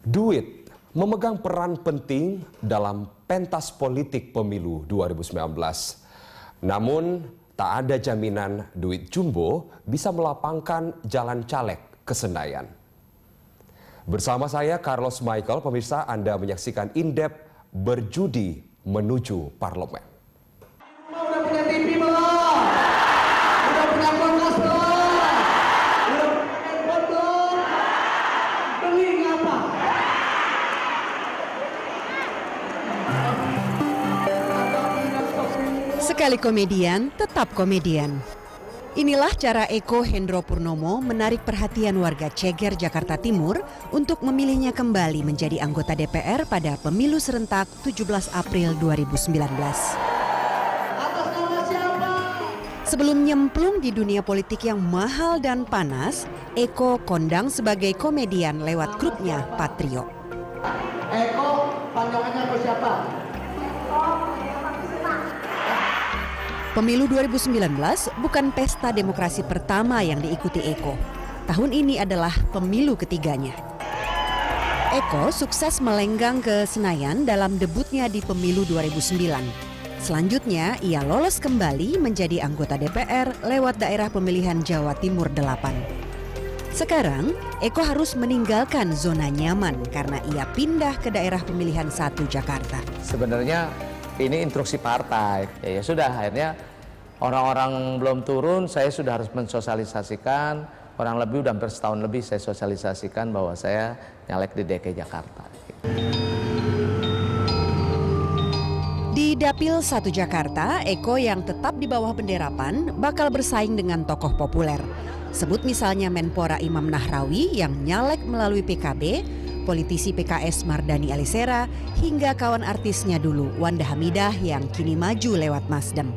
Duit memegang peran penting dalam pentas politik pemilu 2019. Namun, tak ada jaminan duit jumbo bisa melapangkan jalan caleg ke Senayan. Bersama saya Carlos Michael, pemirsa, Anda menyaksikan In-Depth Berjudi Menuju Parlemen. Udah punya TV belum? Udah punya kulkas belum? Udah punya handphone belum? Beli ngapa? Sekali komedian, tetap komedian. Inilah cara Eko Hendro Purnomo menarik perhatian warga Ceger, Jakarta Timur untuk memilihnya kembali menjadi anggota DPR pada pemilu serentak 17 April 2019. Atas nama siapa? Sebelum nyemplung di dunia politik yang mahal dan panas, Eko kondang sebagai komedian lewat grupnya Patrio. Eko, panggilannya ke siapa? Pemilu 2019 bukan pesta demokrasi pertama yang diikuti Eko. Tahun ini adalah pemilu ketiganya. Eko sukses melenggang ke Senayan dalam debutnya di pemilu 2009. Selanjutnya, ia lolos kembali menjadi anggota DPR lewat daerah pemilihan Jawa Timur 8. Sekarang, Eko harus meninggalkan zona nyaman karena ia pindah ke daerah pemilihan 1 Jakarta. Sebenarnya ini instruksi partai. Ya sudah, akhirnya orang-orang belum turun, saya sudah harus mensosialisasikan. Orang lebih udah hampir setahun lebih saya sosialisasikan bahwa saya nyalek di DKI Jakarta. Di Dapil 1 Jakarta, Eko yang tetap di bawah bendera PAN bakal bersaing dengan tokoh populer. Sebut misalnya Menpora Imam Nahrawi yang nyalek melalui PKB, politisi PKS Mardani Alisera, hingga kawan artisnya dulu Wanda Hamidah yang kini maju lewat Nasdem.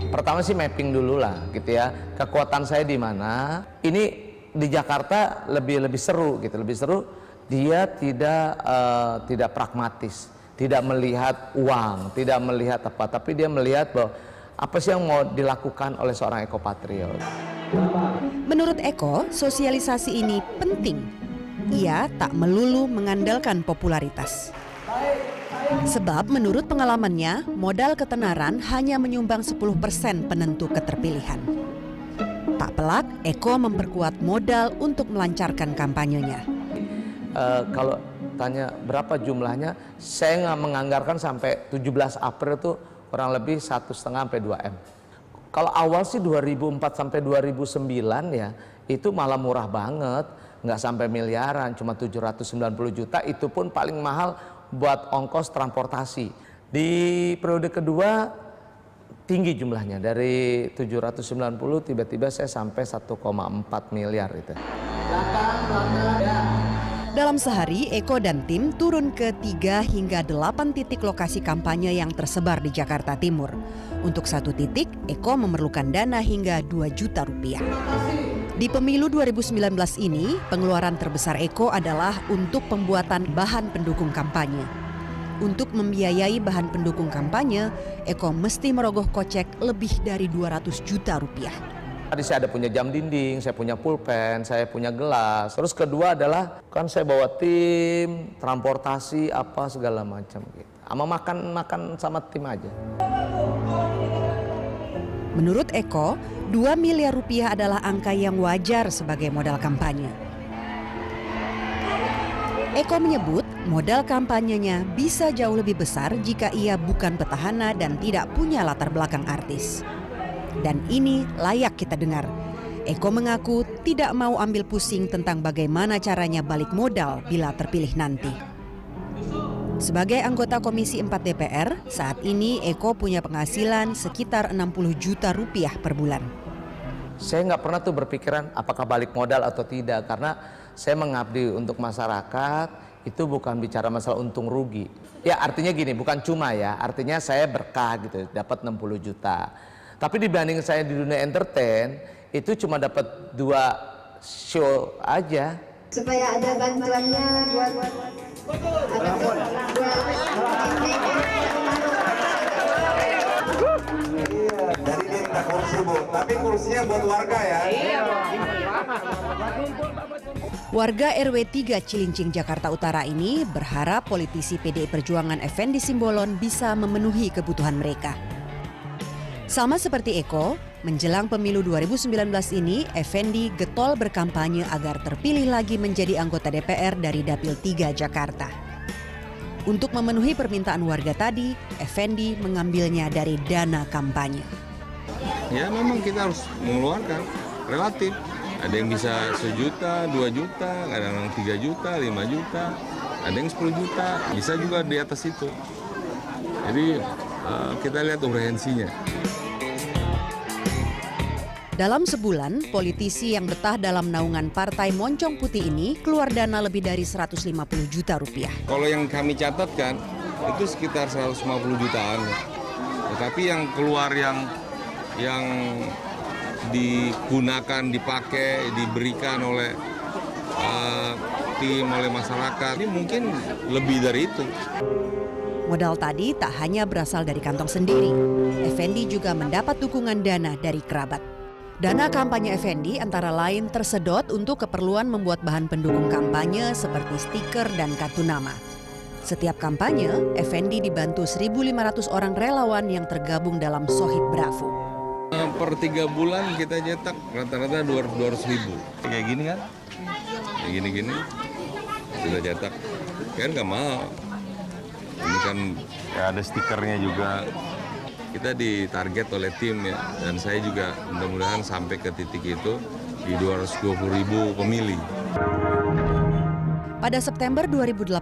Pertama sih mapping dulu lah gitu ya, kekuatan saya di mana. Ini di Jakarta lebih seru gitu, lebih seru. Dia tidak pragmatis, tidak melihat uang, tidak melihat apa, tapi dia melihat bahwa apa sih yang mau dilakukan oleh seorang Eko Patrio. Menurut Eko, sosialisasi ini penting. Ia tak melulu mengandalkan popularitas. Sebab menurut pengalamannya, modal ketenaran hanya menyumbang 10% penentu keterpilihan. Tak pelak, Eko memperkuat modal untuk melancarkan kampanyenya. Kalau tanya berapa jumlahnya, saya nggak menganggarkan sampai 17 April itu kurang lebih 1,5 sampai 2 M. Kalau awal sih 2004 sampai 2009 ya, itu malah murah banget, nggak sampai miliaran, cuma 790 juta, itu pun paling mahal buat ongkos transportasi. Di periode kedua tinggi jumlahnya, dari 790 tiba-tiba saya sampai 1,4 miliar itu. Dalam sehari, Eko dan tim turun ke 3 hingga 8 titik lokasi kampanye yang tersebar di Jakarta Timur. Untuk satu titik, Eko memerlukan dana hingga 2 juta rupiah. Di pemilu 2019 ini, pengeluaran terbesar Eko adalah untuk pembuatan bahan pendukung kampanye. Untuk membiayai bahan pendukung kampanye, Eko mesti merogoh kocek lebih dari 200 juta rupiah. Tadi saya ada punya jam dinding, saya punya pulpen, saya punya gelas. Terus kedua adalah kan saya bawa tim, transportasi apa segala macam gitu. Sama makan sama tim aja. Menurut Eko, 2 miliar rupiah adalah angka yang wajar sebagai modal kampanye. Eko menyebut modal kampanyenya bisa jauh lebih besar jika ia bukan petahana dan tidak punya latar belakang artis. Dan ini layak kita dengar. Eko mengaku tidak mau ambil pusing tentang bagaimana caranya balik modal bila terpilih nanti. Sebagai anggota Komisi 4 DPR, saat ini Eko punya penghasilan sekitar 60 juta rupiah per bulan. Saya nggak pernah tuh berpikiran apakah balik modal atau tidak, karena saya mengabdi untuk masyarakat, itu bukan bicara masalah untung rugi. Ya artinya gini, bukan cuma ya, artinya saya berkah gitu, dapat 60 juta. Tapi dibanding saya di dunia entertain, itu cuma dapat 2 show aja. Supaya ada bantuannya buat Jadi dia minta kursi, Bu. Tapi kursinya buat warga ya. Iya. Warga RW 3 Cilincing, Jakarta Utara ini berharap politisi PDI Perjuangan Effendi Simbolon bisa memenuhi kebutuhan mereka. Sama seperti Eko, menjelang pemilu 2019 ini, Effendi getol berkampanye agar terpilih lagi menjadi anggota DPR dari Dapil 3 Jakarta. Untuk memenuhi permintaan warga tadi, Effendi mengambilnya dari dana kampanye. Ya memang kita harus mengeluarkan relatif. Ada yang bisa 1 juta, 2 juta, kadang-kadang 3 juta, 5 juta, ada yang 10 juta, bisa juga di atas itu. Jadi kita lihat urgensinya. Dalam sebulan, politisi yang betah dalam naungan Partai Moncong Putih ini keluar dana lebih dari 150 juta rupiah. Kalau yang kami catatkan, itu sekitar 150 jutaan. Tetapi yang keluar yang digunakan, dipakai, diberikan oleh tim, oleh masyarakat, ini mungkin lebih dari itu. Modal tadi tak hanya berasal dari kantong sendiri. Effendi juga mendapat dukungan dana dari kerabat. Dana kampanye Effendi antara lain tersedot untuk keperluan membuat bahan pendukung kampanye seperti stiker dan kartu nama. Setiap kampanye, Effendi dibantu 1.500 orang relawan yang tergabung dalam Sohib Bravo. Per 3 bulan kita cetak rata-rata 200 ribu. Kayak gini kan? Kayak gini-gini. Sudah cetak. Kan nggak mahal. Ini kan ya ada stikernya juga. Kita ditarget oleh tim ya. Dan saya juga mudah-mudahan sampai ke titik itu di 220 ribu pemilih. Pada September 2018,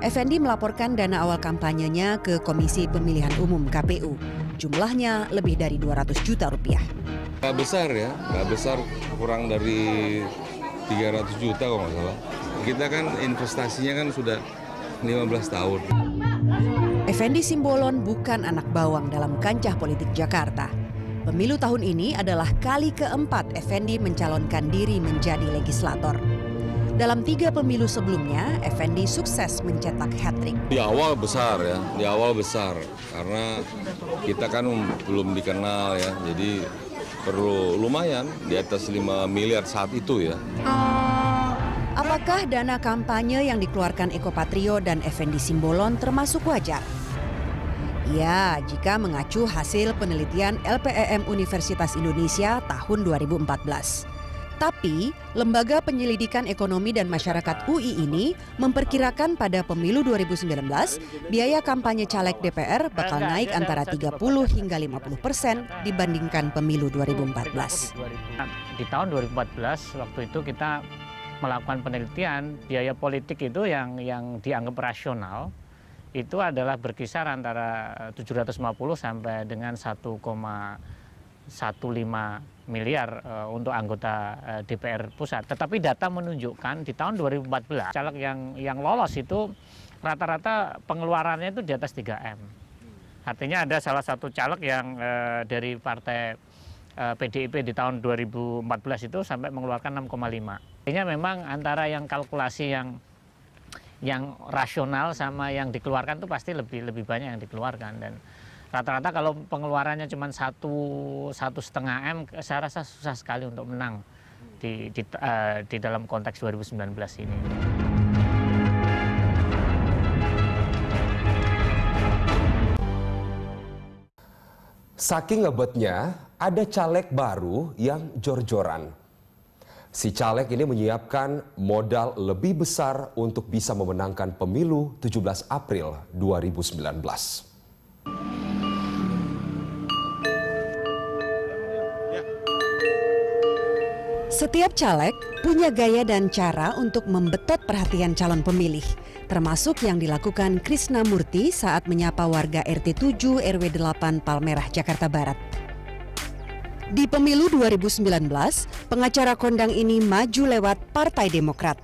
Effendi melaporkan dana awal kampanyenya ke Komisi Pemilihan Umum KPU. Jumlahnya lebih dari 200 juta rupiah. Nggak besar ya, nggak besar, kurang dari 300 juta kalau nggak salah. Kita kan investasinya kan sudah 15 tahun. Effendi Simbolon bukan anak bawang dalam kancah politik Jakarta. Pemilu tahun ini adalah kali keempat Effendi mencalonkan diri menjadi legislator. Dalam 3 pemilu sebelumnya, Effendi sukses mencetak hat-trick. Di awal besar ya, di awal besar. Karena kita kan belum dikenal ya, jadi perlu lumayan di atas 5 miliar saat itu ya. Apakah dana kampanye yang dikeluarkan Eko Patrio dan Effendi Simbolon termasuk wajar? Ya, jika mengacu hasil penelitian LPEM Universitas Indonesia tahun 2014. Tapi, Lembaga Penyelidikan Ekonomi dan Masyarakat UI ini memperkirakan pada pemilu 2019, biaya kampanye caleg DPR bakal naik antara 30 hingga 50% dibandingkan pemilu 2014. Di tahun 2014, waktu itu kita melakukan penelitian, biaya politik itu yang dianggap rasional, itu adalah berkisar antara 750 sampai dengan 1,15 miliar untuk anggota DPR pusat. Tetapi data menunjukkan di tahun 2014 caleg yang lolos itu rata-rata pengeluarannya itu di atas 3M. Artinya ada salah satu caleg yang dari partai PDIP di tahun 2014 itu sampai mengeluarkan 6,5. Artinya memang antara yang kalkulasi yang rasional sama yang dikeluarkan itu pasti lebih banyak yang dikeluarkan. Dan rata-rata kalau pengeluarannya cuma 1,5 M, saya rasa susah sekali untuk menang di dalam konteks 2019 ini. Saking ngebetnya, ada caleg baru yang jor-joran. Si caleg ini menyiapkan modal lebih besar untuk bisa memenangkan pemilu 17 April 2019. Setiap caleg punya gaya dan cara untuk membetot perhatian calon pemilih, termasuk yang dilakukan Krisna Murti saat menyapa warga RT 7 RW 8 Palmerah, Jakarta Barat. Di pemilu 2019, pengacara kondang ini maju lewat Partai Demokrat.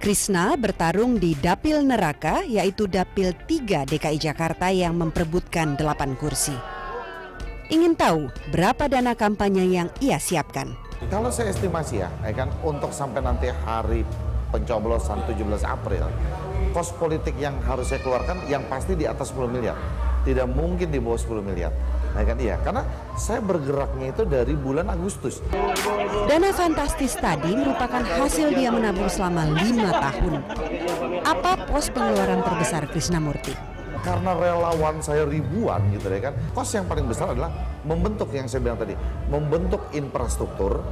Krisna bertarung di Dapil Neraka, yaitu Dapil 3 DKI Jakarta yang memperebutkan 8 kursi. Ingin tahu berapa dana kampanye yang ia siapkan? Kalau saya estimasi ya kan untuk sampai nanti hari pencoblosan 17 April, kos politik yang harus saya keluarkan yang pasti di atas 10 miliar. Tidak mungkin di bawah 10 miliar. Nah kan iya, karena saya bergeraknya itu dari bulan Agustus. Dana fantastis tadi merupakan hasil dia menabung selama 5 tahun. Apa pos pengeluaran terbesar Krisnamurti? Karena relawan saya ribuan gitu ya kan, kos yang paling besar adalah membentuk yang saya bilang tadi, membentuk infrastruktur.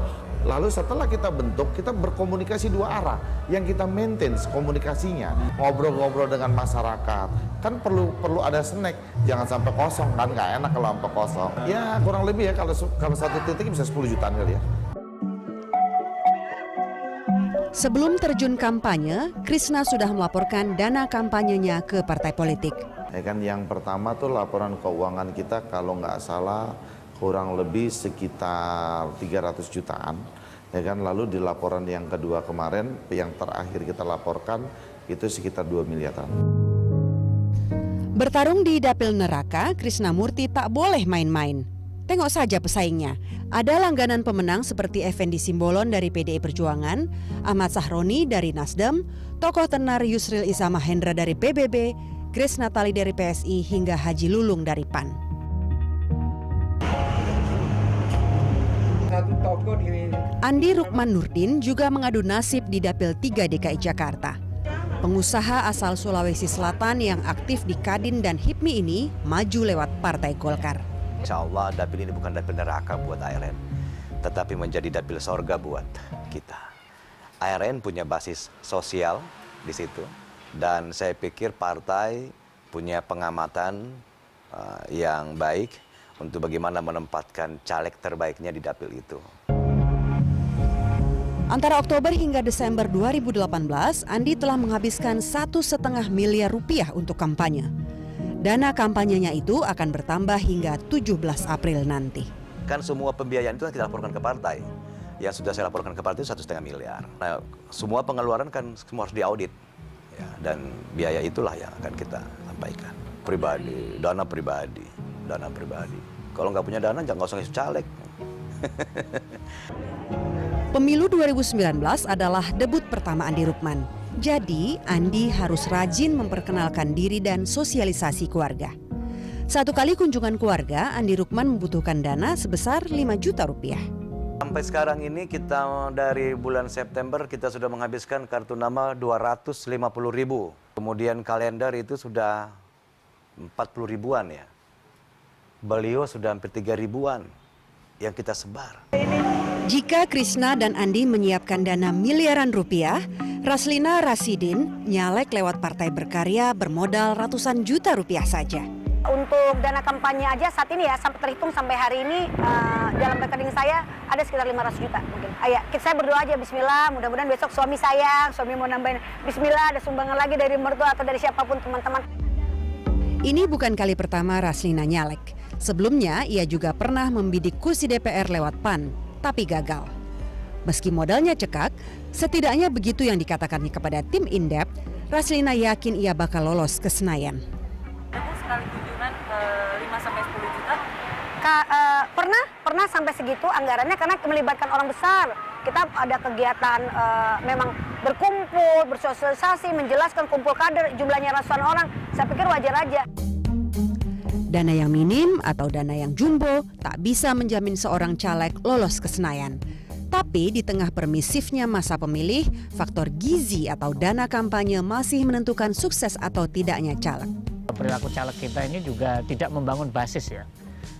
Lalu setelah kita bentuk, kita berkomunikasi dua arah, yang kita maintain komunikasinya, ngobrol-ngobrol dengan masyarakat. Kan perlu ada snack, jangan sampai kosong kan, nggak enak kalau sampai kosong. Ya kurang lebih ya, kalau satu titik bisa 10 jutaan kali ya. Sebelum terjun kampanye, Krisna sudah melaporkan dana kampanyenya ke partai politik. Ya kan, yang pertama tuh laporan keuangan kita kalau nggak salah kurang lebih sekitar 300 jutaan. Ya kan, lalu di laporan yang kedua kemarin, yang terakhir kita laporkan itu sekitar 2 miliaran. Bertarung di dapil neraka, Krisnamurti tak boleh main-main. Tengok saja pesaingnya. Ada langganan pemenang seperti Effendi Simbolon dari PDI Perjuangan, Ahmad Sahroni dari Nasdem, tokoh tenar Yusril Issa Mahendra dari PBB, Grace Natali dari PSI, hingga Haji Lulung dari PAN. Andi Rukman Nurdin juga mengadu nasib di Dapil 3 DKI Jakarta. Pengusaha asal Sulawesi Selatan yang aktif di Kadin dan HIPMI ini maju lewat Partai Golkar. Insya Allah dapil ini bukan dapil neraka buat ARN, tetapi menjadi dapil sorga buat kita. ARN punya basis sosial di situ, dan saya pikir partai punya pengamatan yang baik untuk bagaimana menempatkan caleg terbaiknya di dapil itu. Antara Oktober hingga Desember 2018, Andi telah menghabiskan 1,5 miliar rupiah untuk kampanye. Dana kampanyenya itu akan bertambah hingga 17 April nanti. Kan semua pembiayaan itu kita laporkan ke partai. Yang sudah saya laporkan ke partai itu 1,5 miliar. Nah, semua pengeluaran kan semua harus diaudit. Ya, dan biaya itulah yang akan kita sampaikan. Pribadi, dana pribadi, dana pribadi. Kalau nggak punya dana, jangan usah ngisi caleg. Pemilu 2019 adalah debut pertama Andi Rukman. Jadi, Andi harus rajin memperkenalkan diri dan sosialisasi keluarga. Satu kali kunjungan keluarga, Andi Rukman membutuhkan dana sebesar 5 juta rupiah. Sampai sekarang ini kita dari bulan September kita sudah menghabiskan kartu nama 250.000. Kemudian kalender itu sudah 40 ribuan ya. Beliau sudah hampir 3 ribuan yang kita sebar. Jika Krisna dan Andi menyiapkan dana miliaran rupiah, Raslina Rasidin nyalek lewat Partai Berkarya bermodal ratusan juta rupiah saja. Untuk dana kampanye aja saat ini ya, sampai terhitung sampai hari ini dalam rekening saya ada sekitar 500 juta mungkin. Saya berdoa aja bismillah, mudah-mudahan besok suami mau nambahin bismillah, ada sumbangan lagi dari mertua atau dari siapapun teman-teman. Ini bukan kali pertama Raslina nyalek. Sebelumnya ia juga pernah membidik kursi DPR lewat PAN, tapi gagal. Meski modalnya cekak, setidaknya begitu yang dikatakannya kepada tim Indep, Raslina yakin ia bakal lolos ke Senayan. Sekali kunjungan 5-10 juta? Pernah sampai segitu anggarannya karena melibatkan orang besar. Kita ada kegiatan memang berkumpul, bersosialisasi, menjelaskan kumpul kader, jumlahnya ratusan orang. Saya pikir wajar aja. Dana yang minim atau dana yang jumbo tak bisa menjamin seorang caleg lolos ke Senayan. Tapi di tengah permisifnya masa pemilih, faktor gizi atau dana kampanye masih menentukan sukses atau tidaknya caleg. Perilaku caleg kita ini juga tidak membangun basis ya.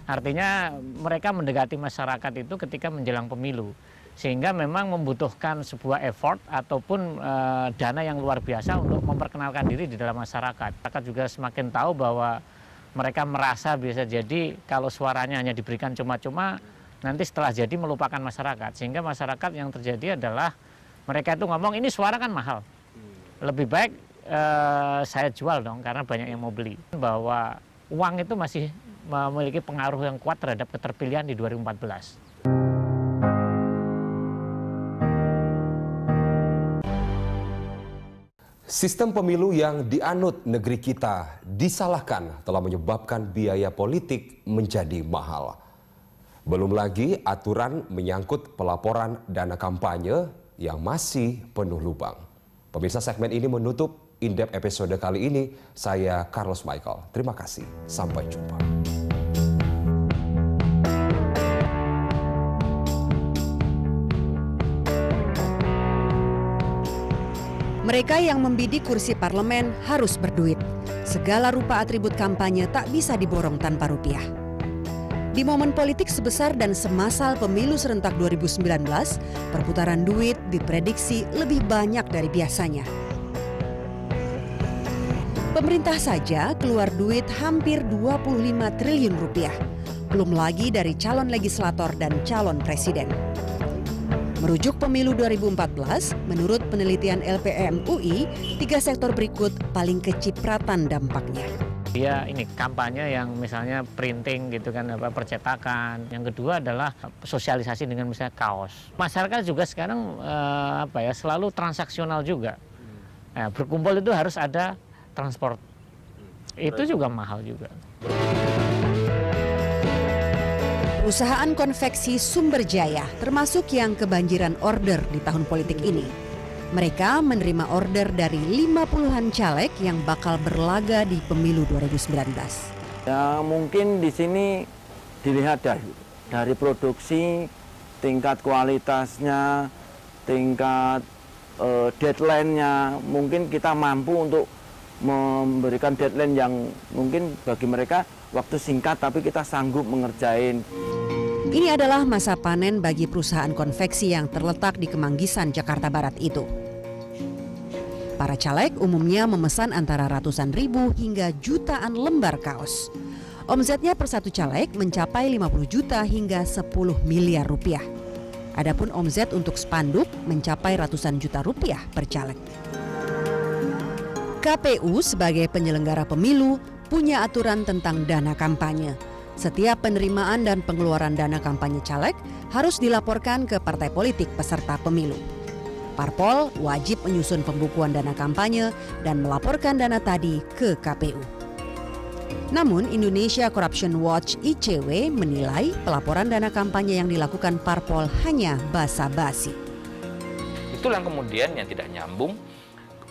Artinya mereka mendekati masyarakat itu ketika menjelang pemilu. Sehingga memang membutuhkan sebuah effort ataupun dana yang luar biasa untuk memperkenalkan diri di dalam masyarakat. Masyarakat juga semakin tahu bahwa mereka merasa bisa jadi kalau suaranya hanya diberikan cuma-cuma, nanti setelah jadi melupakan masyarakat. Sehingga masyarakat yang terjadi adalah mereka itu ngomong ini suara kan mahal. Lebih baik saya jual dong karena banyak yang mau beli. Bahwa uang itu masih memiliki pengaruh yang kuat terhadap keterpilihan di 2014. Sistem pemilu yang dianut negeri kita disalahkan telah menyebabkan biaya politik menjadi mahal. Belum lagi aturan menyangkut pelaporan dana kampanye yang masih penuh lubang. Pemirsa, segmen ini menutup Indep episode kali ini. Saya Carlos Michael. Terima kasih. Sampai jumpa. Mereka yang membidik kursi parlemen harus berduit. Segala rupa atribut kampanye tak bisa diborong tanpa rupiah. Di momen politik sebesar dan semassal pemilu serentak 2019, perputaran duit diprediksi lebih banyak dari biasanya. Pemerintah saja keluar duit hampir 25 triliun rupiah, belum lagi dari calon legislator dan calon presiden. Merujuk pemilu 2014, menurut penelitian LPM UI, 3 sektor berikut paling kecipratan dampaknya. Dia ini kampanye yang misalnya printing gitu kan, percetakan. Yang kedua adalah sosialisasi dengan misalnya kaos. Masyarakat juga sekarang selalu transaksional juga. Nah, berkumpul itu harus ada transport. Itu juga mahal juga. Perusahaan konveksi Sumberjaya termasuk yang kebanjiran order di tahun politik ini. Mereka menerima order dari 50-an caleg yang bakal berlaga di pemilu 2019. Ya mungkin di sini dilihat dari produksi, tingkat kualitasnya, tingkat deadline-nya. Mungkin kita mampu untuk memberikan deadline yang mungkin bagi mereka waktu singkat, tapi kita sanggup mengerjain. Ini adalah masa panen bagi perusahaan konveksi yang terletak di Kemanggisan, Jakarta Barat itu. Para caleg umumnya memesan antara ratusan ribu hingga jutaan lembar kaos. Omsetnya per satu caleg mencapai 50 juta hingga 10 miliar rupiah. Adapun omset untuk spanduk mencapai ratusan juta rupiah per caleg. KPU sebagai penyelenggara pemilu punya aturan tentang dana kampanye. Setiap penerimaan dan pengeluaran dana kampanye caleg harus dilaporkan ke partai politik peserta pemilu. Parpol wajib menyusun pembukuan dana kampanye dan melaporkan dana tadi ke KPU. Namun Indonesia Corruption Watch ICW menilai pelaporan dana kampanye yang dilakukan Parpol hanya basa-basi. Itulah kemudian yang tidak nyambung.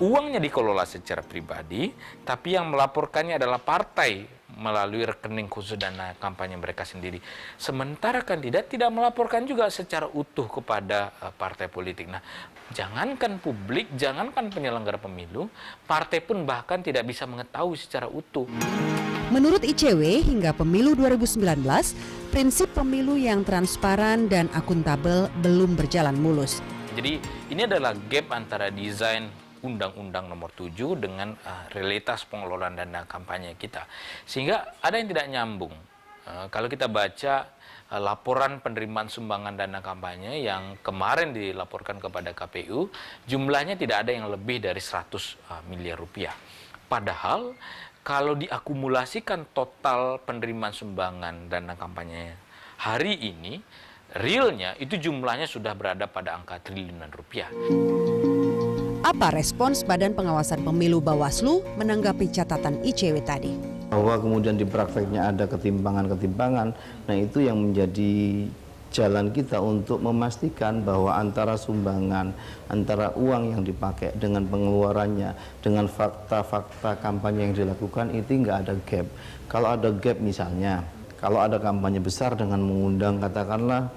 Uangnya dikelola secara pribadi, tapi yang melaporkannya adalah partai melalui rekening khusus dana kampanye mereka sendiri. Sementara kandidat tidak melaporkan juga secara utuh kepada partai politik. Nah, jangankan publik, jangankan penyelenggara pemilu, partai pun bahkan tidak bisa mengetahui secara utuh. Menurut ICW, hingga pemilu 2019, prinsip pemilu yang transparan dan akuntabel belum berjalan mulus. Jadi, ini adalah gap antara desain Undang-Undang Nomor 7 dengan realitas pengelolaan dana kampanye kita. Sehingga ada yang tidak nyambung. Kalau kita baca laporan penerimaan sumbangan dana kampanye yang kemarin dilaporkan kepada KPU, jumlahnya tidak ada yang lebih dari 100 miliar rupiah. Padahal kalau diakumulasikan total penerimaan sumbangan dana kampanye hari ini, realnya itu jumlahnya sudah berada pada angka triliunan rupiah. Apa respons Badan Pengawasan Pemilu Bawaslu menanggapi catatan ICW tadi? Bahwa kemudian di prakteknya ada ketimpangan-ketimpangan, nah itu yang menjadi jalan kita untuk memastikan bahwa antara sumbangan, antara uang yang dipakai dengan pengeluarannya, dengan fakta-fakta kampanye yang dilakukan itu nggak ada gap. Kalau ada gap misalnya, kalau ada kampanye besar dengan mengundang katakanlah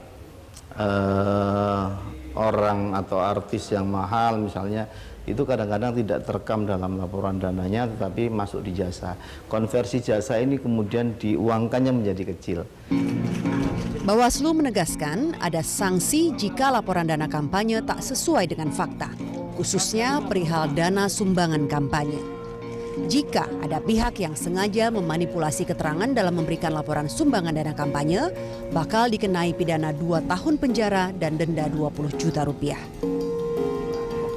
orang atau artis yang mahal misalnya, itu kadang-kadang tidak terekam dalam laporan dananya tetapi masuk di jasa. Konversi jasa ini kemudian diuangkannya menjadi kecil. Bawaslu menegaskan ada sanksi jika laporan dana kampanye tak sesuai dengan fakta, khususnya perihal dana sumbangan kampanye. Jika ada pihak yang sengaja memanipulasi keterangan dalam memberikan laporan sumbangan dana kampanye, bakal dikenai pidana 2 tahun penjara dan denda 20 juta rupiah.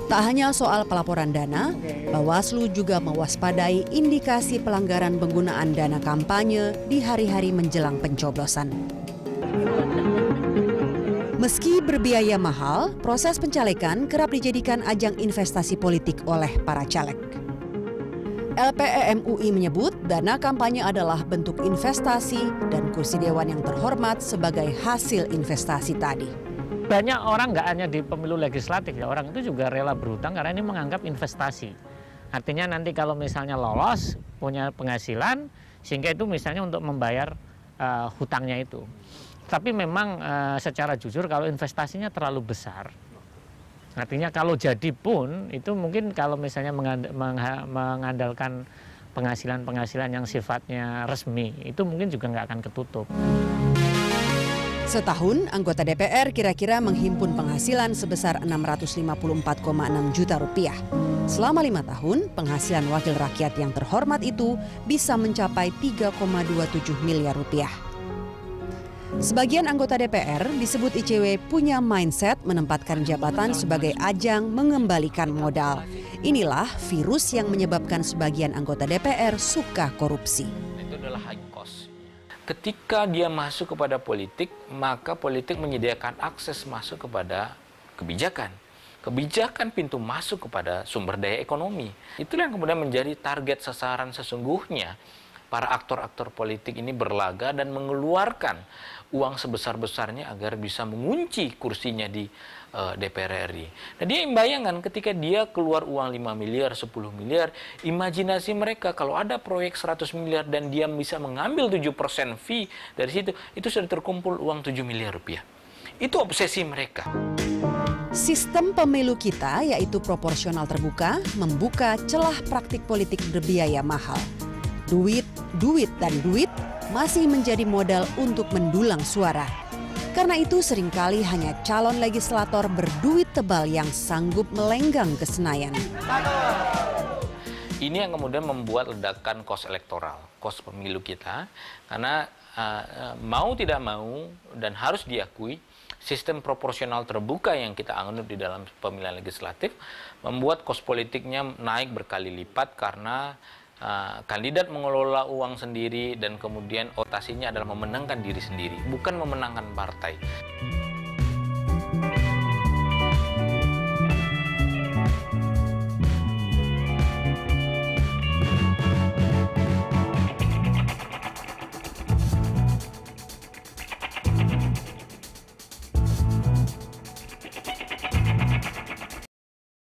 Tak hanya soal pelaporan dana, Bawaslu juga mewaspadai indikasi pelanggaran penggunaan dana kampanye di hari-hari menjelang pencoblosan. Meski berbiaya mahal, proses pencalekan kerap dijadikan ajang investasi politik oleh para caleg. LPM UI menyebut dana kampanye adalah bentuk investasi dan kursi dewan yang terhormat sebagai hasil investasi tadi. Banyak orang nggak hanya di pemilu legislatif, ya, orang itu juga rela berhutang karena ini menganggap investasi. Artinya nanti kalau misalnya lolos, punya penghasilan, sehingga itu misalnya untuk membayar hutangnya itu. Tapi memang secara jujur kalau investasinya terlalu besar, Artinya kalau jadi pun itu mungkin kalau misalnya mengandalkan penghasilan-penghasilan yang sifatnya resmi itu mungkin juga nggak akan ketutup. Setahun, anggota DPR kira-kira menghimpun penghasilan sebesar 654,6 juta rupiah. Selama 5 tahun, penghasilan wakil rakyat yang terhormat itu bisa mencapai 3,27 miliar rupiah. Sebagian anggota DPR disebut ICW punya mindset menempatkan jabatan sebagai ajang mengembalikan modal. Inilah virus yang menyebabkan sebagian anggota DPR suka korupsi. Itu adalah high cost. Ketika dia masuk kepada politik, maka politik menyediakan akses masuk kepada kebijakan. Kebijakan pintu masuk kepada sumber daya ekonomi. Itulah yang kemudian menjadi target sasaran sesungguhnya. Para aktor-aktor politik ini berlaga dan mengeluarkan uang sebesar-besarnya agar bisa mengunci kursinya di DPR RI. Nah, dia membayangkan ketika dia keluar uang 5 miliar, 10 miliar, imajinasi mereka kalau ada proyek 100 miliar dan dia bisa mengambil 7% fee dari situ, itu sudah terkumpul uang 7 miliar rupiah. Itu obsesi mereka. Sistem pemilu kita, yaitu proporsional terbuka, membuka celah praktik politik berbiaya mahal. Duit, dan duit masih menjadi modal untuk mendulang suara. Karena itu seringkali hanya calon legislator berduit tebal yang sanggup melenggang ke Senayan. Ini yang kemudian membuat ledakan kos elektoral, kos pemilu kita. Karena mau tidak mau dan harus diakui, sistem proporsional terbuka yang kita anut di dalam pemilihan legislatif membuat kos politiknya naik berkali lipat karena kandidat mengelola uang sendiri dan kemudian otasinya adalah memenangkan diri sendiri, bukan memenangkan partai.